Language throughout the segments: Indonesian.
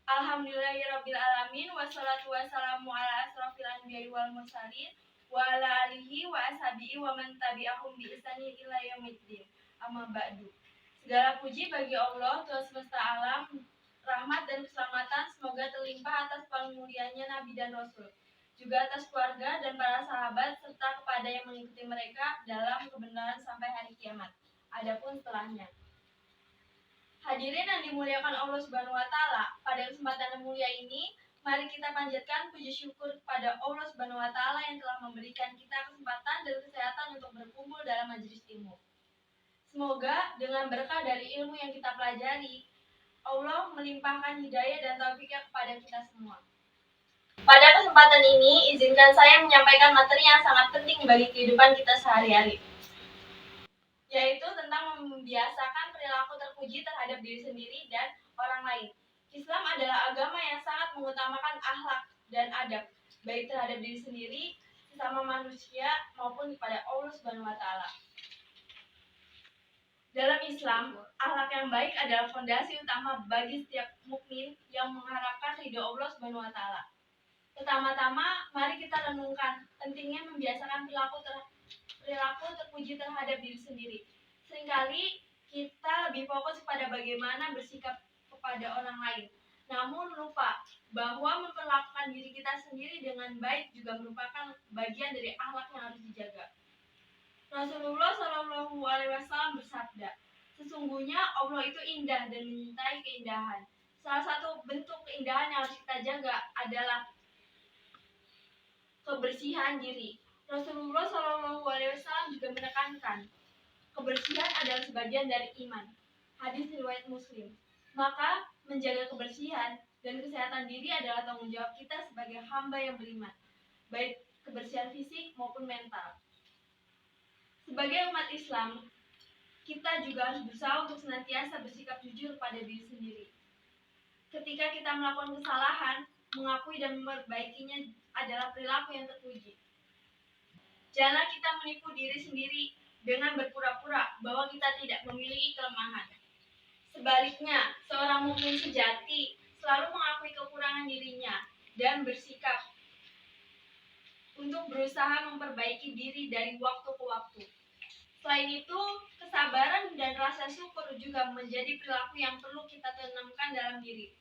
Alhamdulillahirabbil alamin wassalatu wassalamu ala asrofil anbiya'i wal mursalin wa ala alihi wa ashabihi wa man tabi'ahum bi ihsanin ila yaumiddin. Amma ba'du. Segala puji bagi Allah, Tuhan semesta alam, rahmat dan keselamatan semoga terlimpah atas paling mulianya Nabi dan Rasul, juga atas keluarga dan para sahabat serta kepada yang mengikuti mereka dalam kebenaran sampai hari kiamat. Adapun setelahnya. Hadirin yang dimuliakan Allah Subhanahu wa taala, pada kesempatan yang mulia ini, mari kita panjatkan puji syukur kepada Allah Subhanahu wa taala yang telah memberikan kita kesempatan dan kesehatan untuk berkumpul dalam majelis ilmu. Semoga dengan berkah dari ilmu yang kita pelajari, Allah melimpahkan hidayah dan taufiknya kepada kita semua. Pada kesempatan ini, izinkan saya menyampaikan materi yang sangat penting bagi kehidupan kita sehari-hari, yaitu tentang membiasakan perilaku terpuji terhadap diri sendiri dan orang lain. Islam adalah agama yang sangat mengutamakan akhlak dan adab, baik terhadap diri sendiri, sesama manusia, maupun kepada Allah Subhanahu wa taala. Dalam Islam, akhlak yang baik adalah fondasi utama bagi setiap mukmin yang mengharapkan ridho Allah Subhanahu wa taala. Pertama-tama, mari kita renungkan pentingnya membiasakan perilaku terpuji terhadap diri sendiri. Seringkali kita lebih fokus pada bagaimana bersikap kepada orang lain, namun lupa bahwa memperlakukan diri kita sendiri dengan baik juga merupakan bagian dari akhlak yang harus dijaga. Rasulullah SAW bersabda, sesungguhnya Allah itu indah dan menyintai keindahan. Salah satu bentuk keindahan yang harus kita jaga adalah kebersihan diri. Rasulullah SAW juga menekankan, kebersihan adalah sebagian dari iman. Hadis riwayat Muslim. Maka menjaga kebersihan dan kesehatan diri adalah tanggung jawab kita sebagai hamba yang beriman, baik kebersihan fisik maupun mental. Sebagai umat Islam, kita juga harus berusaha untuk senantiasa bersikap jujur pada diri sendiri. Ketika kita melakukan kesalahan, mengakui dan memperbaikinya adalah perilaku yang terpuji. Janganlah kita menipu diri sendiri dengan berpura-pura bahwa kita tidak memiliki kelemahan. Sebaliknya, seorang mukmin sejati selalu mengakui kekurangan dirinya dan bersikap untuk berusaha memperbaiki diri dari waktu ke waktu. Selain itu, kesabaran dan rasa syukur juga menjadi perilaku yang perlu kita tanamkan dalam diri.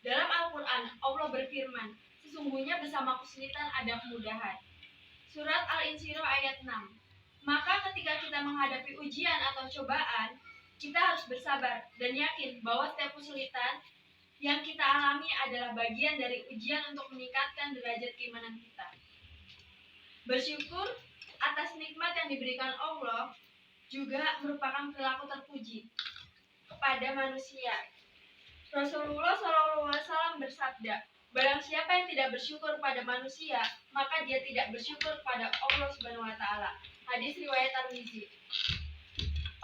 Dalam Al-Quran, Allah berfirman, sesungguhnya bersama kesulitan ada kemudahan. Surat Al-Insyirah ayat 6. Maka ketika kita menghadapi ujian atau cobaan, kita harus bersabar dan yakin bahwa setiap kesulitan yang kita alami adalah bagian dari ujian untuk meningkatkan derajat keimanan kita. Bersyukur atas nikmat yang diberikan Allah juga merupakan perilaku terpuji kepada manusia. Rasulullah SAW bersabda, barang siapa yang tidak bersyukur pada manusia, maka dia tidak bersyukur pada Allah Subhanahu wa taala. Hadis riwayat Tirmidzi.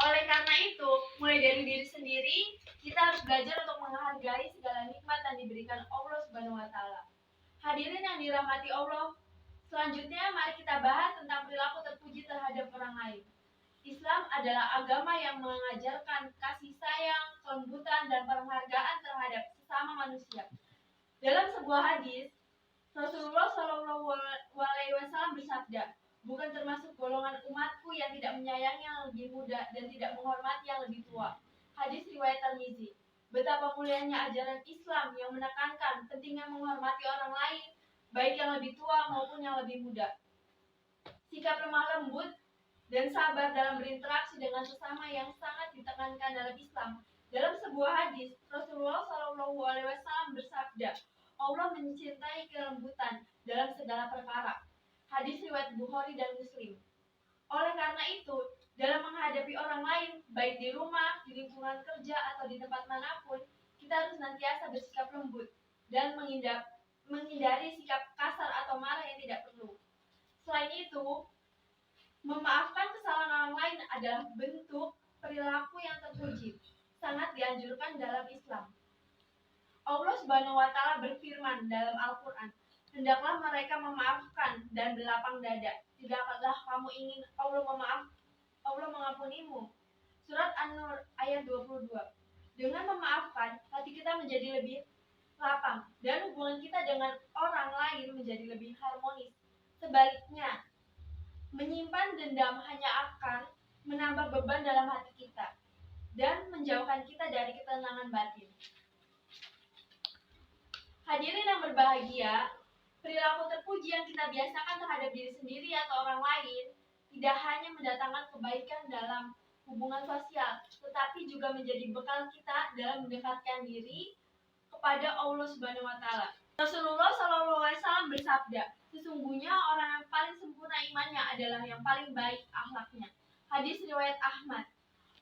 Oleh karena itu, mulai dari diri sendiri, kita harus belajar untuk menghargai segala nikmat yang diberikan Allah Subhanahu wa taala. Hadirin yang dirahmati Allah, selanjutnya mari kita bahas tentang perilaku terpuji terhadap orang lain. Islam adalah agama yang mengajarkan kasih sayang, kelembutan, dan penghargaan terhadap sesama manusia. Dalam sebuah hadis, Rasulullah SAW bersabda, bukan termasuk golongan umatku yang tidak menyayangi yang lebih muda dan tidak menghormati yang lebih tua. Hadis riwayat Tirmidzi. Betapa mulianya ajaran Islam yang menekankan pentingnya menghormati orang lain, baik yang lebih tua maupun yang lebih muda. Sikap lemah lembut dan sabar dalam berinteraksi dengan sesama yang sangat ditekankan dalam Islam. Dalam sebuah hadis, Rasulullah SAW bersabda, Allah mencintai kelembutan dalam segala perkara. Hadis riwayat Bukhari dan Muslim. Oleh karena itu, dalam menghadapi orang lain, baik di rumah, di lingkungan kerja, atau di tempat manapun, kita harus senantiasa bersikap lembut dan menghindari sikap kasar atau marah yang tidak perlu. Selain itu, memaafkan kesalahan orang lain adalah bentuk perilaku yang terpuji, sangat dianjurkan dalam Islam. Allah Subhanahu wa taala berfirman dalam Al-Qur'an, hendaklah mereka memaafkan dan berlapang dada. Tidaklah kamu ingin Allah mengampunimu. Surat An-Nur ayat 22. Dengan memaafkan, hati kita menjadi lebih lapang, dan hubungan kita dengan orang lain menjadi lebih harmonis. Sebaliknya, menyimpan dendam hanya akan menambah beban dalam hati kita dan menjauhkan kita dari ketenangan batin. Hadirin yang berbahagia, perilaku terpuji yang kita biasakan terhadap diri sendiri atau orang lain tidak hanya mendatangkan kebaikan dalam hubungan sosial, tetapi juga menjadi bekal kita dalam mendekatkan diri kepada Allah Subhanahu wa taala. Rasulullah SAW bersabda, sesungguhnya orang yang paling sempurna imannya adalah yang paling baik akhlaknya. Hadis riwayat Ahmad.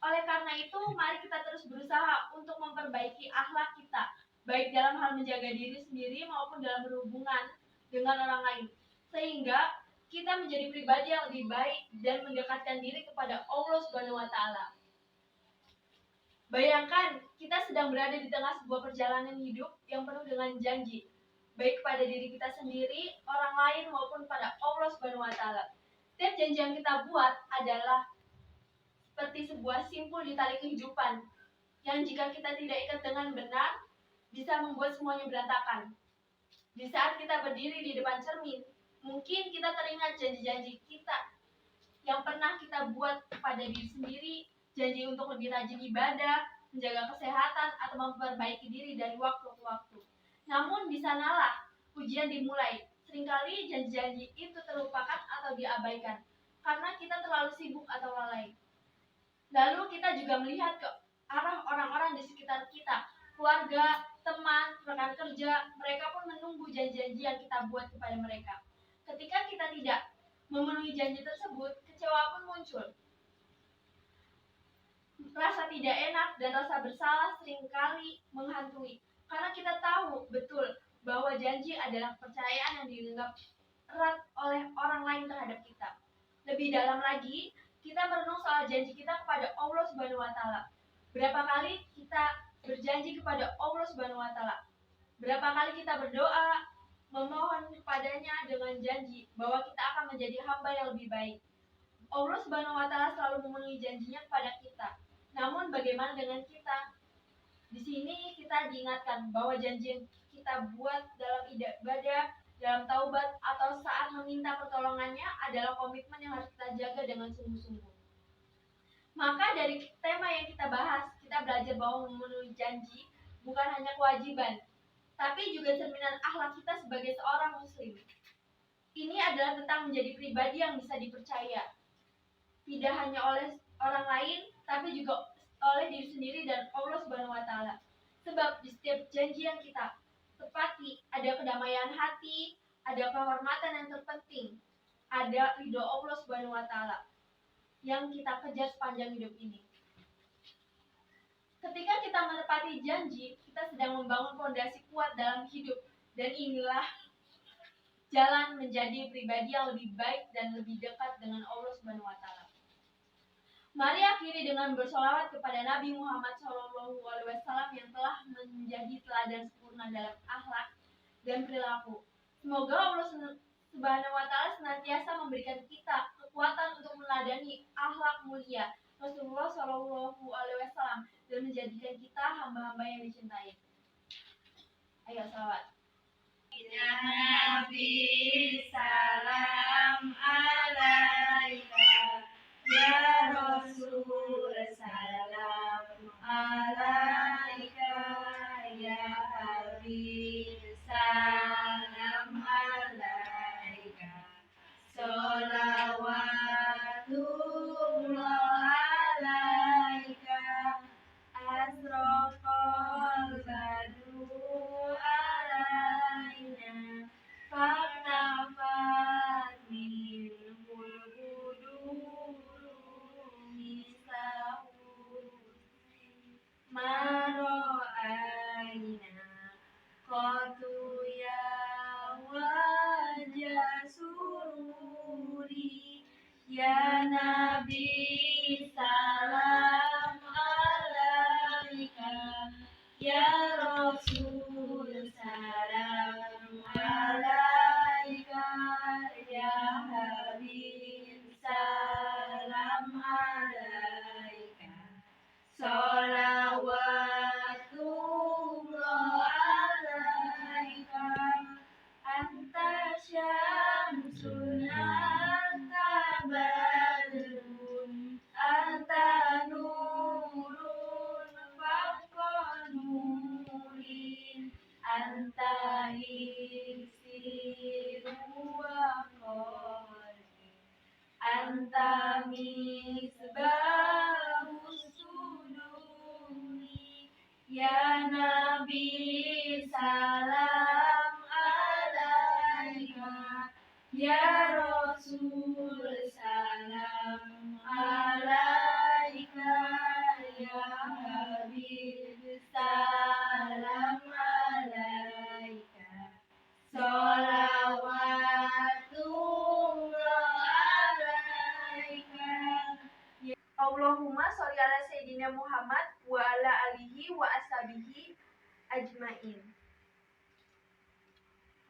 Oleh karena itu, mari kita terus berusaha untuk memperbaiki akhlak kita, baik dalam hal menjaga diri sendiri maupun dalam berhubungan dengan orang lain, sehingga kita menjadi pribadi yang lebih baik dan mendekatkan diri kepada Allah Subhanahu wa taala. Bayangkan kita sedang berada di tengah sebuah perjalanan hidup yang penuh dengan janji, baik pada diri kita sendiri, orang lain maupun pada Allah Subhanahu wa taala. Setiap janji yang kita buat adalah seperti sebuah simpul di tali kehidupan yang jika kita tidak ikat dengan benar bisa membuat semuanya berantakan. Di saat kita berdiri di depan cermin, mungkin kita teringat janji-janji kita yang pernah kita buat kepada diri sendiri, janji untuk lebih rajin ibadah, menjaga kesehatan, atau memperbaiki diri dari waktu ke waktu. Namun di sanalah ujian dimulai. Seringkali janji-janji itu terlupakan atau diabaikan karena kita terlalu sibuk atau lalai. Lalu kita juga melihat ke arah orang-orang di sekitar kita, keluarga, teman, rekan kerja, mereka pun menunggu janji-janji yang kita buat kepada mereka. Ketika kita tidak memenuhi janji tersebut, kecewa pun muncul. Rasa tidak enak dan rasa bersalah seringkali menghantui, karena kita tahu betul bahwa janji adalah kepercayaan yang dianggap erat oleh orang lain terhadap kita. Lebih dalam lagi, kita merenung soal janji kita kepada Allah Subhanahu wa taala. Berapa kali kita berjanji kepada Allah Subhanahu wa taala? Berapa kali kita berdoa memohon kepadanya dengan janji bahwa kita akan menjadi hamba yang lebih baik. Allah Subhanahu wa taala selalu memenuhi janjinya kepada kita. Namun bagaimana dengan kita? Di sini kita diingatkan bahwa janji yang kita buat dalam ibadah, dalam taubat atau saat meminta pertolongannya adalah komitmen yang harus kita jaga dengan sungguh-sungguh. Maka dari tema yang kita bahas, kita belajar bahwa memenuhi janji bukan hanya kewajiban, tapi juga cerminan akhlak kita sebagai seorang muslim. Ini adalah tentang menjadi pribadi yang bisa dipercaya, tidak hanya oleh orang lain, tapi juga oleh diri sendiri dan Allah Subhanahu wa taala. Sebab di setiap janji yang kita tepati ada kedamaian hati, ada kehormatan yang terpenting, ada ridho Allah Subhanahu wa taala yang kita kejar sepanjang hidup ini. Ketika kita menepati janji, kita sedang membangun fondasi kuat dalam hidup, dan inilah jalan menjadi pribadi yang lebih baik dan lebih dekat dengan Allah Subhanahu wa taala. Mari akhiri dengan bersolawat kepada Nabi Muhammad SAW yang telah menjadi teladan sempurna dalam akhlak dan perilaku. Semoga Allah Subhanahu wa taala senantiasa memberikan kita kekuatan untuk meneladani akhlak mulia Rasulullah SAW dan menjadikan kita hamba-hamba yang dicintai. Ayo salawat. Ya Nabi salam alaika, ya Rasul salam alaika, ya Habib salam alaika, sholawatullah alaika, asrofal badru alaina, faktafat minhul buduru misahu, maro'aina qatu ya wajah sururi, ya Nabi salam alaika, ya Rasul salam alaika, ya Habib salam alaika, sholawatullah anta iksiru wa qalbi, anta misbahus suduri, ya Nabi salam alaika, ya Rasul salam alaika, ya Habib salam alaika, sholawatullah alaika. Allahumma sholli ala Sayyidina Muhammad wa ala alihi wa ashabihi ajmain.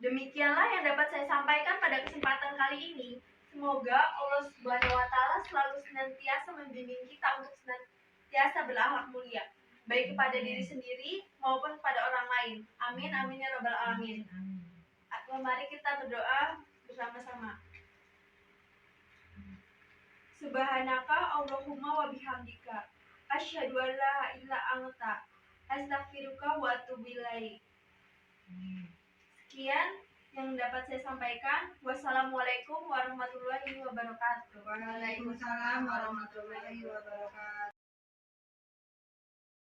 Demikianlah yang dapat saya sampaikan pada kesempatan kali ini. Semoga Allah Subhanahu wa taala selalu senantiasa membimbing kita untuk senantiasa berakhlak mulia, baik kepada diri sendiri maupun kepada orang lain. Amin amin ya rabbal alamin. Mari kita berdoa bersama-sama. Subhanaka Allahumma wa bihamdika asyhadu an la ilaha illa anta astaghfiruka wa atubu ilaik. Sekian yang dapat saya sampaikan. Wassalamualaikum warahmatullahi wabarakatuh. Waalaikumsalam warahmatullahi wabarakatuh.